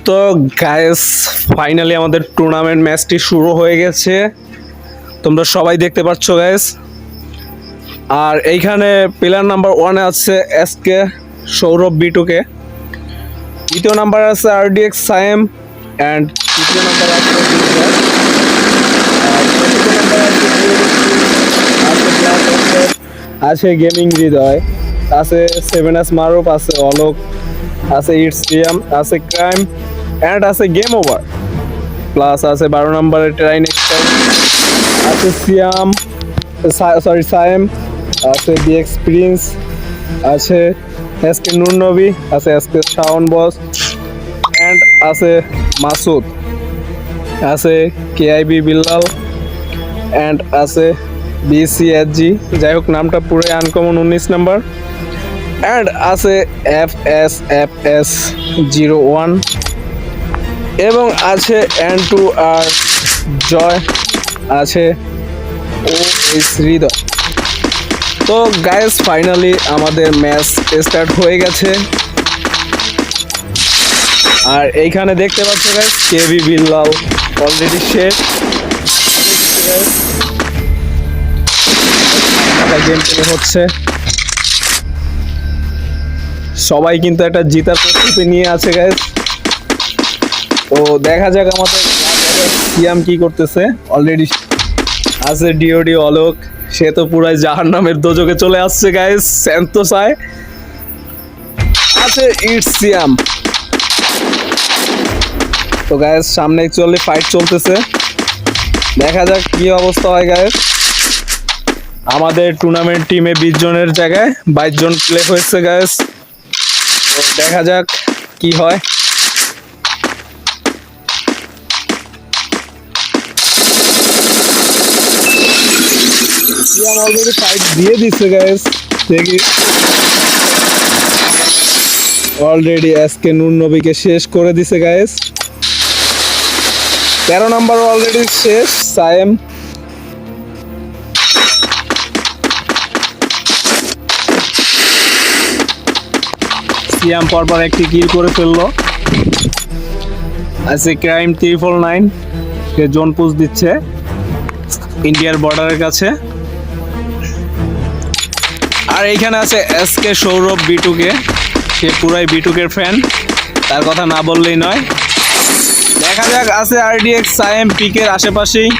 তো guys finally আমাদের tournament ম্যাচটি শুরু হয়ে গেছে, তোমরা সবাই দেখতে পাচ্ছ গাইস। আর এইখানে প্লেয়ার নাম্বার 1 আছে এসকে সৌরভ বিটুকে, দ্বিতীয় নাম্বার আছে আরডিএক্স সায়েম অ্যান্ড তৃতীয় নাম্বার আছে আছে গেমিং হৃদয়, আছে 7S মারুফ, আছে অলোক, আছে ইটস রিয়াম, আছে ক্রাইম অ্যান্ড আছে গেম ওভার, প্লাস আছে 12 নম্বরের ট্রাইন এক্সপার্ট, আছে সিয়াম সায়েম, আছে বিএক্স প্রিন্স, আছে এসকে নূর নবী, আছে এসকে শাওন বস অ্যান্ড আছে মাসুদ, আছে কেআইবি বিল্লাল অ্যান্ড আছে বিসিএসজি, যাই হোক নামটা পুরো আনকমন 19 নাম্বার, অ্যান্ড আছে FSFS01 এবং আছে N2R জয়, আছে OS হৃদয়। তো গাইস ফাইনালি আমাদের ম্যাচ স্টার্ট হয়ে গেছে। আর এইখানে দেখতে পাচ্ছ গাইস কেবি বিল্লাল অলরেডি শেষ গেম প্লে হচ্ছে, সবাই কিন্তু একটা জিতার প্রস্তুতি নিয়ে আছে গাইস। তো দেখা যাক আমাদের সিয়াম কি করতেছে। অলরেডি আছে ডিওডি অলোক, সে তো পুরাই জাহান্নামের দোজকে চলে আসছে গাইস। স্যান্তোসায় আছে ইটস সিয়াম। তো গাইস সামনে অ্যাকচুয়ালি ফাইট চলতেছে, দেখা যাক কি অবস্থা হয় গাইস। আমাদের টুর্নামেন্ট টিমে 20 জনের জায়গায় 22 জন প্লে হয়েছে গাইস। তো দেখা যাক কি হয়। সিয়াম অলরেডি ফাইট দিয়ে দিচ্ছে গাইস, দেখি অলরেডি এসকে নূর নবীকে শেষ করে দিছে গাইস। 13 নম্বর অলরেডি শেষ সায়েম। সিয়াম পরপর একটি কিল করে ফেললো। আছে ক্রাইম 349, সে জোন পুশ দিচ্ছে ইন্ডিয়ার বর্ডারের কাছে। আর এইখানে আছে এসকে সৌরভ বিটুকে, সে পুরাই বিটুকের ফ্যান, তার কথা না বললেই নয়। দেখা যাক আছে আরডিএক্স সায়েম পিকের আশেপাশেই।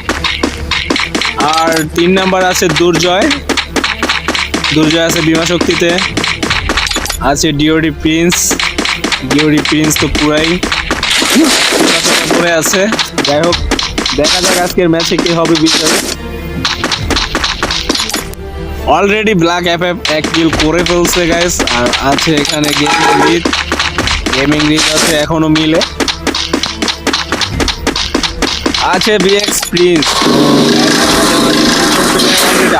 আর 3 নাম্বার আছে দুর্জয় আছে বিমা শক্তিতে, আছে ডিওডি প্রিন্স তো পুরাই করে আছে। যাই হোক দেখা যাক আজকের ম্যাচে কি হবে বিচারে। অলরেডি ব্ল্যাক এফএফ এক কিল করে ফেলছে গাইস। আর আছে এখানে গেমিং রিড আছে এখনো মিলে। আছে বিএক্স প্রিন্স,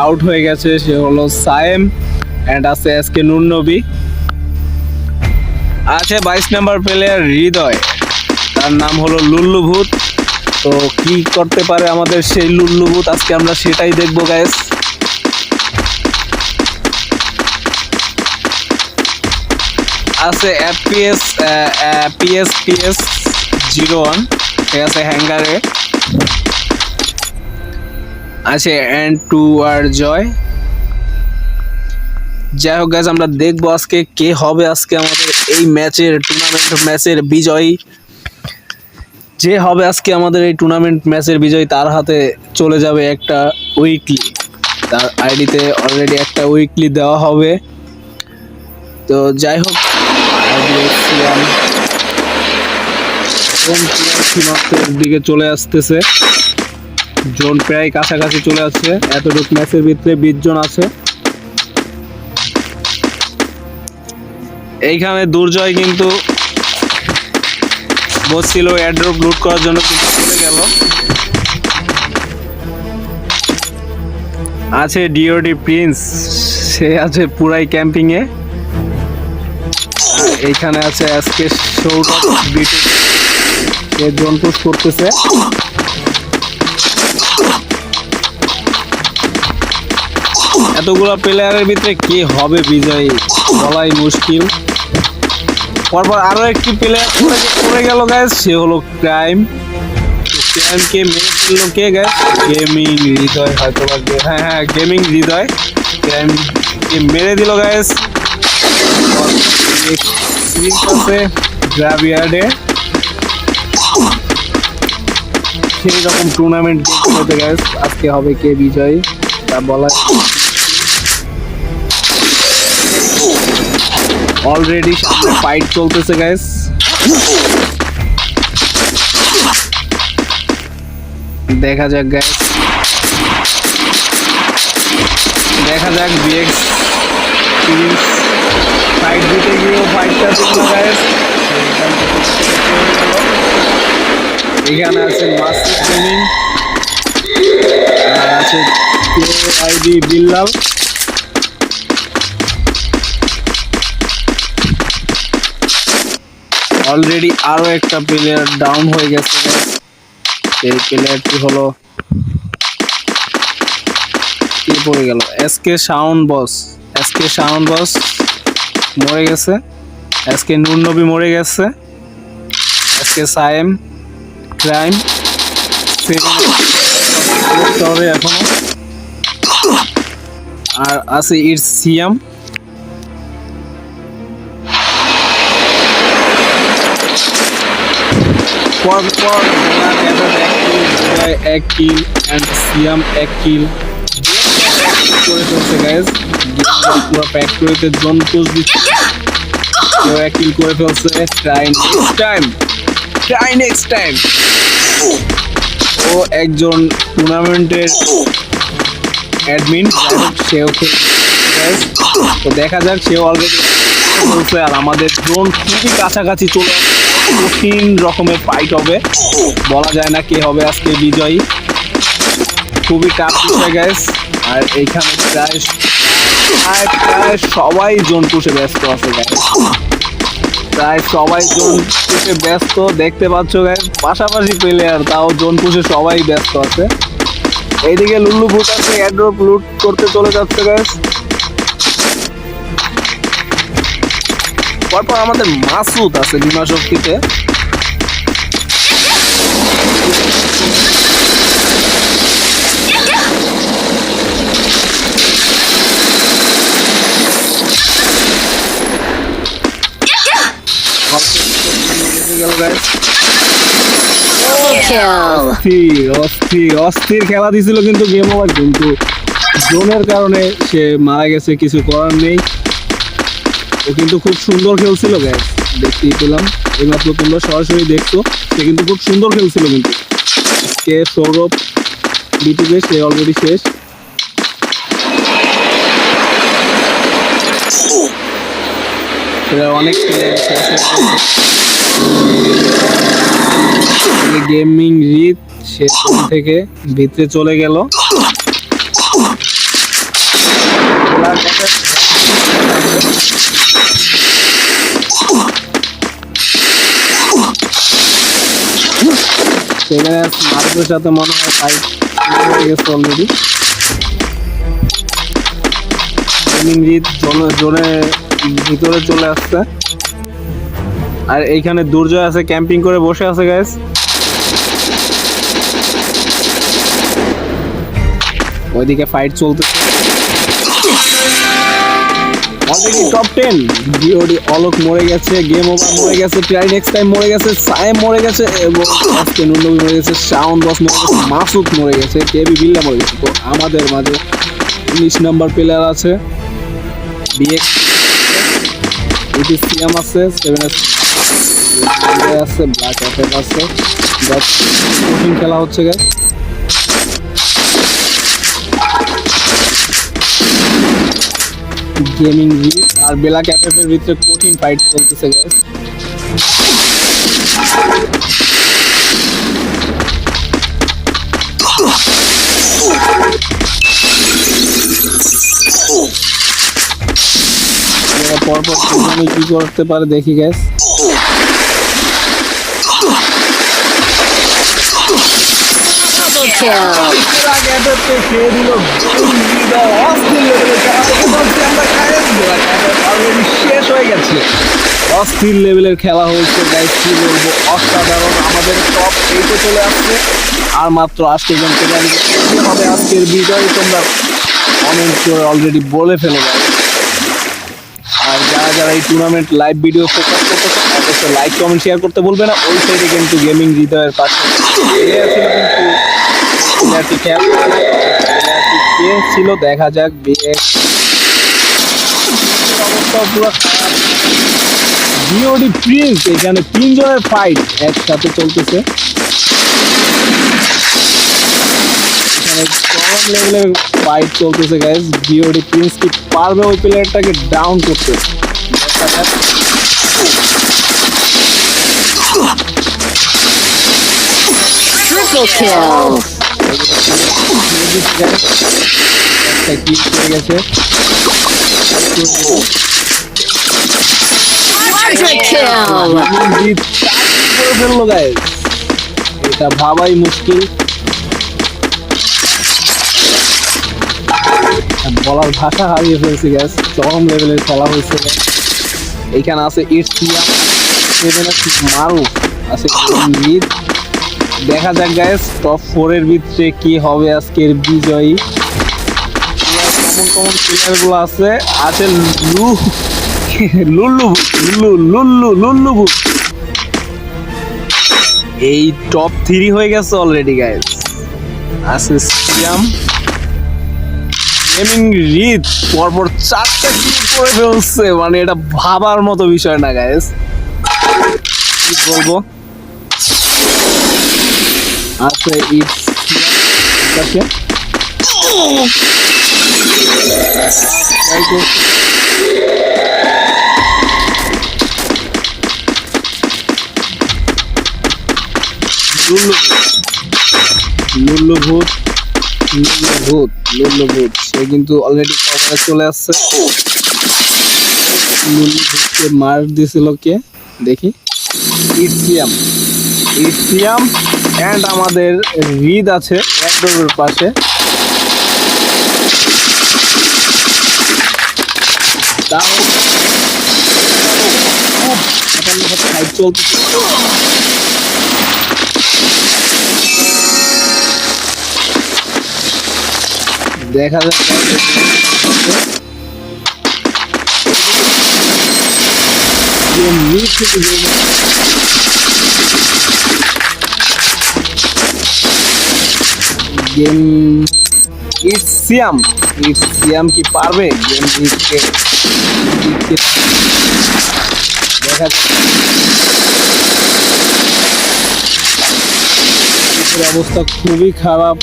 আউট হয়ে গেছে, সে হলো সায়েম অ্যান্ড আছে এসকে নূর নবী। আছে 22 নাম্বার প্লেয়ার হৃদয়, তার নাম হলো লুল্লু ভূত। তো কি করতে পারে আমাদের সেই লুল্লু ভূত, আজকে আমরা সেটাই দেখবো গাইস। আছে PS01, সে আছে হ্যাঙ্গারে। আছে N2R জয়। যাই হোক গাইস আমরা দেখবো আজকে কে হবে আজকে আমাদের এই ম্যাচের টুর্নামেন্ট ম্যাচের বিজয়ী। যে হবে আজকে আমাদের এই টুর্নামেন্ট ম্যাচের বিজয়ী, তার হাতে চলে যাবে একটা উইকলি, তার আইডিতে অলরেডি একটা উইকলি দেওয়া হবে। তো যাই হোক সীমান্তের দিকে চলে আসতেছে। জোন প্রায় কাছাকাছি চলে আসছে, এতটুকু ম্যাচের ভিতরে 20 জন আছে। এইখানে দুর্জয় কিন্তু বসছিল এয়ারড্রপ লুট করার জন্য, কিন্তু চলে গেল। আছে ডিওডি প্রিন্স, সে আছে পুরাই ক্যাম্পিং এ। এইখানে আছে আজকে সৌরভ বিটু, সে জোন পুশ করতেছে। এতগুলো প্লেয়ারের ভিতরে কে হবে বিজয়ী বলাই মুশকিল। পরপর আরো একটি প্লেয়ার পড়ে গেল গাইস, সে হলো ক্রাইম। ক্রাইমকে মেরে ফেললো কে গাইস? গেমিং হৃদয়, হয়তো হ্যাঁ গেমিং হৃদয় ক্রাইমকে মেরে দিল গাইস। আছে গ্রাভিয়ার্ডে সেই রকম টুর্নামেন্ট হতে গাইস, আজকে হবে কে বিজয়ী তা বলা। অলরেডি সামনে ফাইট চলতেছে গাইস। দেখা যাক গাইস, দেখা যাক বিএক্স সিরিজ ফাইট দিতে গিয়েও ফাইটটা দিল গাইস। এখানে আছে মাসুদ গেমিং, আর আছে আইডি বিল্লাল। অলরেডি আরো একটা প্লেয়ার ডাউন হয়ে গেছে। এই প্লেয়ারটি হলো কে পড়ে গেল? এসকে সাউন্ড বস। এসকে সাউন্ড বস মরে গেছে, এসকে নূর নবী মরে গেছে, এসকে সায়েম ক্রাইম এখনো, আর আছে ইটস সিয়াম। পরপর এক কিল এন্ড সিয়াম এক কিল করে ফেলছে গাইস। পুরো ফ্যাক্টরিতে জোন পুশ দিচ্ছে, কেউ এক কিল করে ফেলছে। Try next time. ও একজন টুর্নামেন্টের অ্যাডমিন, সেও গাইস। তো দেখা যাক, সেও অলরেডি বলছে। আর আমাদের জোন খুবই কাছাকাছি চলে আসছে, কঠিন রকমের ফাইট হবে, বলা যায় না কে হবে আজকে বিজয়ী। খুবই টাফ বিষয় গাইস। আর এইখানে প্রায় সবাই জোন পুষে ব্যস্ত আছে গাইস, প্রায় সবাই জোন পুষে ব্যস্ত দেখতে পাচ্ছ গাইস। পাশাপাশি প্লেয়ার, তাও জোন পুষে সবাই ব্যস্ত আছে। এইদিকে লুল্লু ভূত আছে, এয়ারড্রপ লুট করতে চলে যাচ্ছে গাইস। তারপর আমাদের মাসুদ আছে বিমা শক্তিতে। অস্থির খেলা দিছিল কিন্তু গেম ওভার, কিন্তু জোনের কারণে সে মারা গেছে, কিছু করার নেই। ও কিন্তু খুব সুন্দর খেলছিল গাইস, দেখতেই পেলাম এইমাত্র তোমরা সরাসরি দেখছো। সে কিন্তু খুব সুন্দর খেলছিল, কিন্তু কে সৌরভ বিটুকে সে অলরেডি শেষ। অনেক গেমিং রিত সে থেকে ভিতরে চলে গেল। সেখানে মার্কের সাথে মনে হয় ফাইট হয়ে গেছে অলরেডি। গেমিং রিত জোনে ভিতরে চলে আসছে, আর এইখানে দুর্জয় আছে ক্যাম্পিং করে বসে আছে গাইস। ওইদিকে ফাইট চলতেছে। অলরেডি টপ 10 ডিওডি অলোক মরে গেছে, গেম ওভার মরে গেছে, ট্রাই নেক্সট টাইম মরে গেছে, সায়েম মরে গেছে, এবং আজকে নুনবি মরে গেছে, সাউন্ড বস মরে গেছে, মাসুদ মরে গেছে, কেবি বিল্লা মরে গেছে। তো আমাদের মাঝে 19 নাম্বার প্লেয়ার আছে বিএক্স, এটি সিএম আছে, 7S আছে, ব্ল্যাক অ্যাপেল আছে। কঠিন খেলা হচ্ছে গাইস। গেমিং রিচ আর বেলা ক্যাফের ভিতরে কঠিন ফাইট চলতেছে গাইস। পরপর কি করতে পারে দেখি গাইস। শেষ হয়ে গেছে, অস্থির লেভেলের খেলা হয়েছে গাইস, কি বলবো অসাধারণ। আমাদের টপ 8-এ চলে আসছে আর মাত্র 8 জন হবে আজকের বিজয়, তোমরা কমেন্ট করে অলরেডি বলে ফেলো গাইস। আর যারা যারা এই টুর্নামেন্ট লাইভ ভিডিও ফোকাস করতেছে অবশ্যই লাইক কমেন্ট শেয়ার করতে বলবে না। ওই সাইডে কিন্তু গেমিং হৃদয়ের পাশে ছিল, দেখা যাক অবস্থা পুরো খারাপ। বিওডি প্রিন্স এখানে 3 জনের ফাইট একসাথে চলতেছে, এখানে চরম লেভেলের ফাইট চলতেছে গাইস। বিওডি প্রিন্স কি পারবে ওই প্লেয়ারটাকে ডাউন করতে? দেখা যাক। Triple kill. এটা ভাবাই মুশকিল, বলার ভাষা হারিয়ে ফেলছি গ্যাস। চরম লেভেলের খেলা হয়েছে। এইখানে আছে ইটসিয়া, মারু আছে। দেখা যাক গাইস টপ 4 এর ভিতরে কি হবে আজকের বিজয়ী। কমন প্লেয়ারগুলো আছে লুল্লু। এই টপ 3 হয়ে গেছে অলরেডি গাইস। আছে সিয়াম, গেমিং রিচ পরপর 4টা কিল করে ফেলছে, মানে এটা ভাবার মতো বিষয় না গাইস, কি বলবো। আছে লুল্লু ভূত সে কিন্তু অলরেডি কভারে চলে আসছে। লুল্লু ভূতকে মার দিছিল কে দেখি, ইটসিয়াম এন্ড আমাদের রিদ আছে একদমের পাশে। দেখা যাক গেম ইটসিয়াম কি পারবে গেম জিততে? দেখা অবস্থা খুবই খারাপ।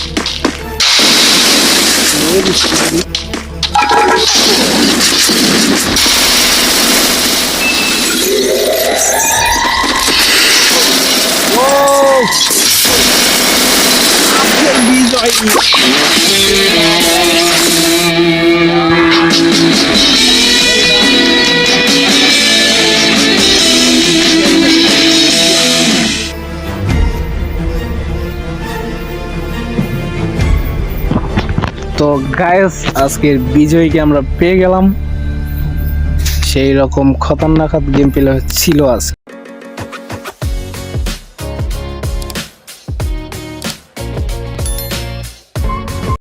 বিজয় তো গাইস, আজকের বিজয়ীকে আমরা পেয়ে গেলাম। সেই রকম খতরনাক গেম প্লে ছিল আজকে।